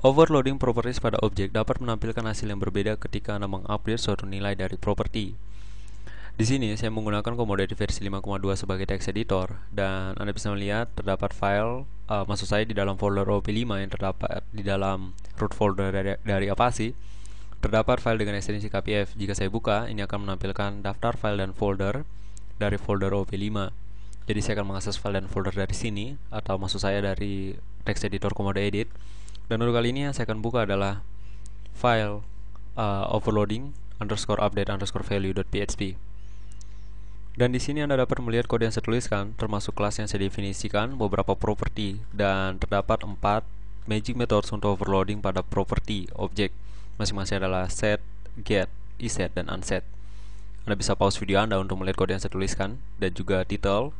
Overloading properties pada objek dapat menampilkan hasil yang berbeda ketika Anda mengupdate suatu nilai dari properti. Di sini saya menggunakan Commodity versi 5.2 sebagai text editor, dan Anda bisa melihat terdapat file, maksud saya di dalam folder OP5 yang terdapat di dalam root folder dari Avasi, terdapat file dengan ekstensi KPF. Jika saya buka, ini akan menampilkan daftar file dan folder dari folder OP5. Jadi saya akan mengakses file dan folder dari sini, atau maksud saya dari text editor Commodore Edit. Dan untuk kali ini yang saya akan buka adalah file overloading underscore update underscore value.php. Dan di sini Anda dapat melihat kode yang saya tuliskan, termasuk kelas yang saya definisikan, beberapa properti, dan terdapat 4 magic methods untuk overloading pada properti objek. Masing-masing adalah set, get, iset, dan unset. Anda bisa pause video Anda untuk melihat kode yang saya tuliskan, dan juga title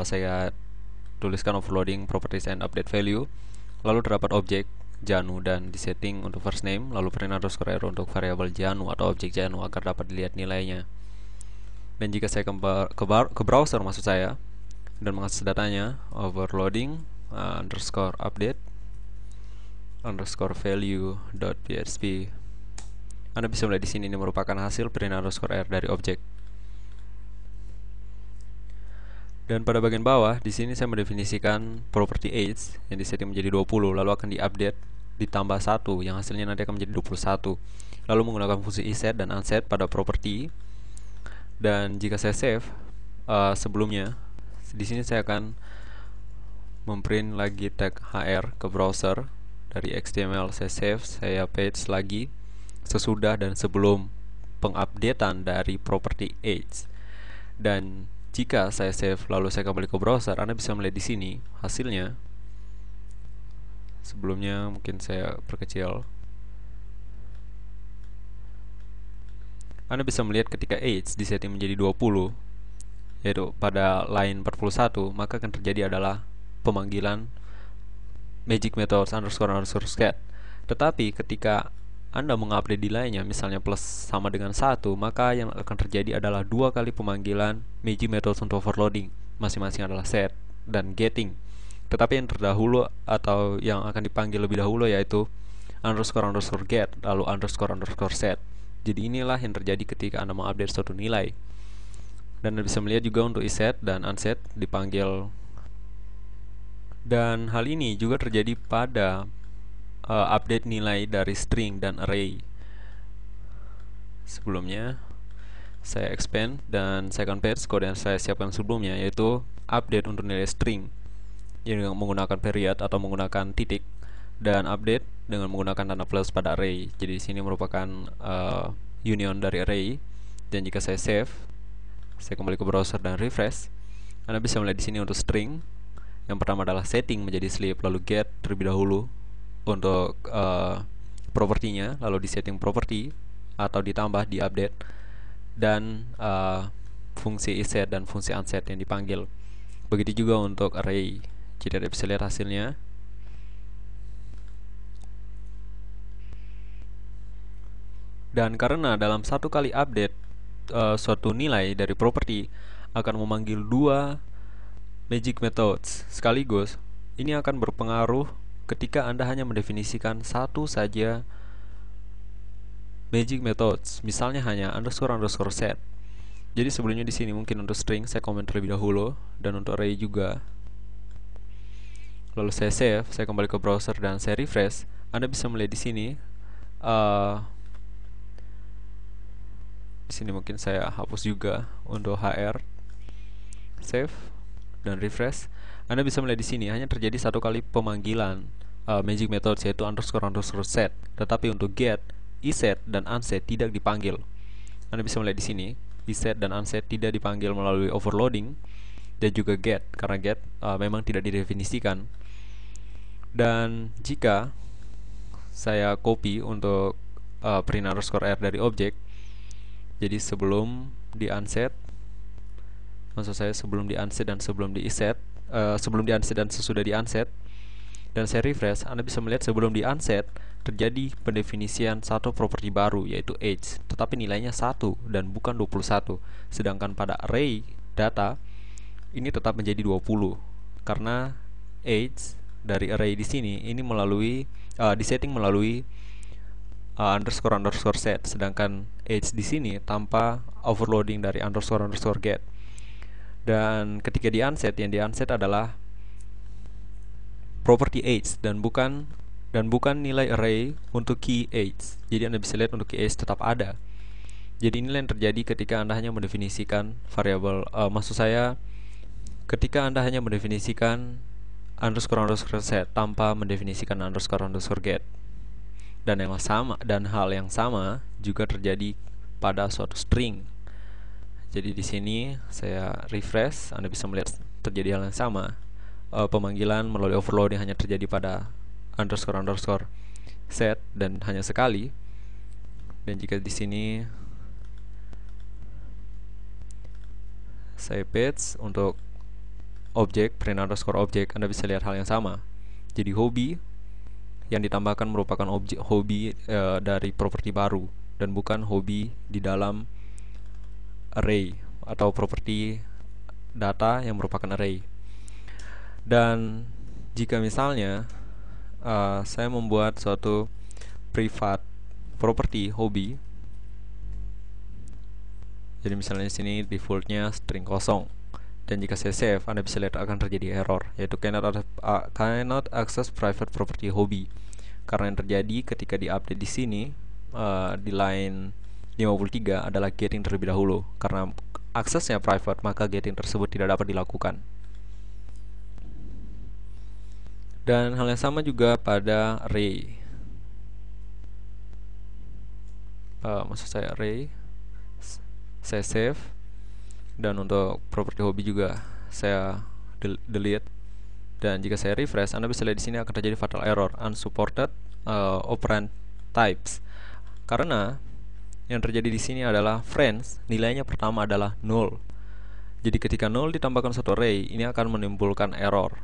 saya tuliskan overloading properties and update value. Lalu terdapat objek Janu dan disetting untuk first name, lalu print underscore error untuk variabel Janu atau objek Janu agar dapat dilihat nilainya. Dan jika saya ke browser maksud saya dan mengakses datanya, overloading underscore update underscore value.php, Anda bisa melihat di sini ini merupakan hasil print underscore error dari objek. Dan pada bagian bawah di sini saya mendefinisikan property age yang disetting menjadi 20, lalu akan diupdate ditambah 1 yang hasilnya nanti akan menjadi 21. Lalu menggunakan fungsi iset dan unset pada property. Dan jika saya save sebelumnya, di sini saya akan memprint lagi tag hr ke browser dari HTML. Saya save, saya paste lagi sesudah dan sebelum pengupdatean dari property age. Dan jika saya save lalu saya kembali ke browser, Anda bisa melihat di sini hasilnya. Sebelumnya mungkin saya perkecil. Anda bisa melihat ketika age disetting menjadi 20, yaitu pada line 41, maka akan terjadi adalah pemanggilan magic methods underscore get. Tetapi ketika Anda mengupdate di lainnya, misalnya plus sama dengan 1, maka yang akan terjadi adalah 2 kali pemanggilan magic methods untuk overloading. Masing-masing adalah set dan getting. Tetapi yang terdahulu atau yang akan dipanggil lebih dahulu yaitu underscore get, lalu underscore set. Jadi inilah yang terjadi ketika Anda mengupdate suatu nilai. Dan Anda bisa melihat juga untuk iset dan unset dipanggil. Dan hal ini juga terjadi pada update nilai dari string dan array. Sebelumnya saya expand dan saya akan paste kode yang saya siapkan sebelumnya, yaitu update untuk nilai string yang menggunakan period atau menggunakan titik, dan update dengan menggunakan tanda plus pada array. Jadi di sini merupakan union dari array. Dan jika saya save, saya kembali ke browser dan refresh, Anda bisa melihat di sini untuk string yang pertama adalah setting menjadi sleep, lalu get terlebih dahulu untuk propertinya, lalu di setting property atau ditambah di update, dan fungsi iset dan fungsi unset yang dipanggil. Begitu juga untuk array. Jadi Anda bisa lihat hasilnya. Dan karena dalam satu kali update suatu nilai dari properti akan memanggil 2 magic methods sekaligus, ini akan berpengaruh ketika Anda hanya mendefinisikan satu saja magic methods, misalnya hanya underscore set. Jadi sebelumnya di sini mungkin untuk string saya komen terlebih dahulu, dan untuk array juga. Lalu saya save, saya kembali ke browser dan saya refresh. Anda bisa melihat di sini. Di sini mungkin saya hapus juga untuk hr. Save dan refresh. Anda bisa melihat di sini hanya terjadi satu kali pemanggilan magic methods, yaitu underscore set. Tetapi untuk get, iset, dan unset tidak dipanggil. Anda bisa melihat di sini iset dan unset tidak dipanggil melalui overloading, dan juga get, karena get memang tidak didefinisikan. Dan jika saya copy untuk print underscore r dari objek, jadi sebelum di unset, maksud saya sebelum di unset dan sebelum di iset, sebelum di unset dan sesudah di unset, dan saya refresh, Anda bisa melihat sebelum di unset terjadi pendefinisian satu properti baru, yaitu age, tetapi nilainya 1 dan bukan 21. Sedangkan pada array data ini tetap menjadi 20 karena age dari array di sini ini melalui disetting melalui underscore set, sedangkan age di sini tanpa overloading dari underscore get. Dan ketika di unset, yang di unset adalah property age dan bukan nilai array untuk key age. Jadi Anda bisa lihat untuk key age tetap ada. Jadi inilah yang terjadi ketika Anda hanya mendefinisikan variabel, maksud saya ketika Anda hanya mendefinisikan underscore set tanpa mendefinisikan underscore get. Dan hal yang sama juga terjadi pada suatu string. Jadi di sini saya refresh, Anda bisa melihat terjadi hal yang sama. Pemanggilan melalui overloading hanya terjadi pada underscore set dan hanya sekali. Dan jika di sini saya paste untuk objek print underscore objek, Anda bisa lihat hal yang sama. Jadi hobi yang ditambahkan merupakan objek hobi dari properti baru dan bukan hobi di dalam array atau properti data yang merupakan array. Dan jika misalnya saya membuat suatu private property hobi, jadi misalnya di sini defaultnya string kosong, dan jika saya save, Anda bisa lihat akan terjadi error, yaitu cannot access private property hobi. Karena yang terjadi ketika diupdate di sini di line 53 adalah getting terlebih dahulu. Karena aksesnya private, maka getting tersebut tidak dapat dilakukan. Dan hal yang sama juga pada array. Maksud saya array, saya save, dan untuk property hobi juga saya delete. Dan jika saya refresh, Anda bisa lihat di sini akan terjadi fatal error unsupported operand types. Karena yang terjadi di sini adalah friends nilainya pertama adalah 0. Jadi ketika 0 ditambahkan satu array, ini akan menimbulkan error.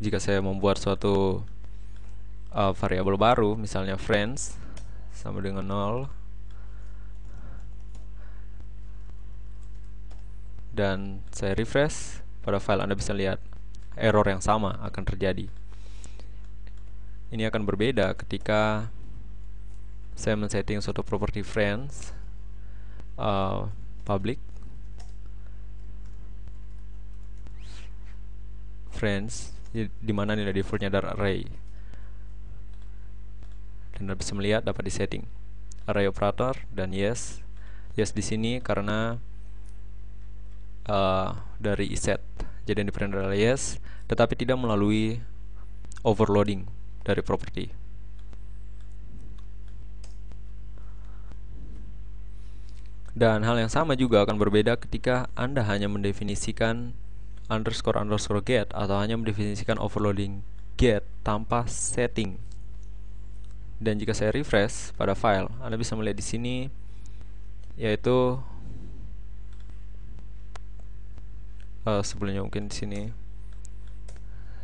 Jika saya membuat suatu variabel baru, misalnya friends sama dengan 0, dan saya refresh pada file, Anda bisa lihat error yang sama akan terjadi. Ini akan berbeda ketika saya men-setting suatu property friends public friends, di mana nilai defaultnya adalah array. Dan Anda bisa melihat dapat disetting array operator dan yes di sini karena dari iset. Jadi yang diprint adalah yes, tetapi tidak melalui overloading dari property. Dan hal yang sama juga akan berbeda ketika Anda hanya mendefinisikan underscore get atau hanya mendefinisikan overloading get tanpa setting. Dan jika saya refresh pada file, Anda bisa melihat di sini, yaitu sebelumnya mungkin di sini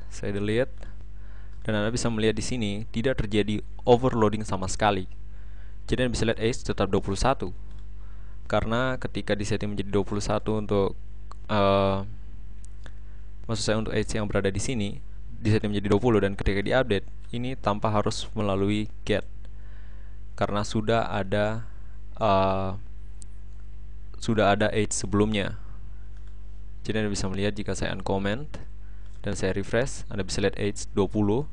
saya delete, dan Anda bisa melihat di sini tidak terjadi overloading sama sekali. Jadi Anda bisa lihat age tetap 21 karena ketika disetting menjadi 21 untuk maksud saya untuk age yang berada di sini disetting menjadi 20, dan ketika diupdate ini tanpa harus melalui get karena sudah ada age sebelumnya. Jadi Anda bisa melihat jika saya uncomment dan saya refresh, Anda bisa lihat age 20,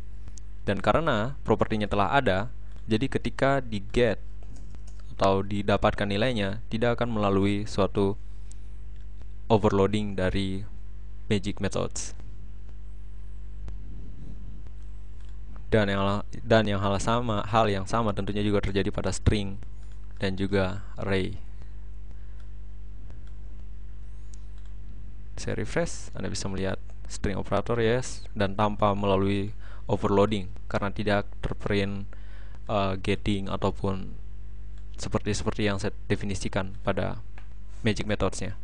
dan karena propertinya telah ada, jadi ketika di get atau didapatkan nilainya tidak akan melalui suatu overloading dari magic methods. Dan hal yang sama tentunya juga terjadi pada string dan juga array. Saya refresh, Anda bisa melihat string operator yes, dan tanpa melalui overloading karena tidak terprint getting ataupun seperti yang saya definisikan pada magic methods-nya.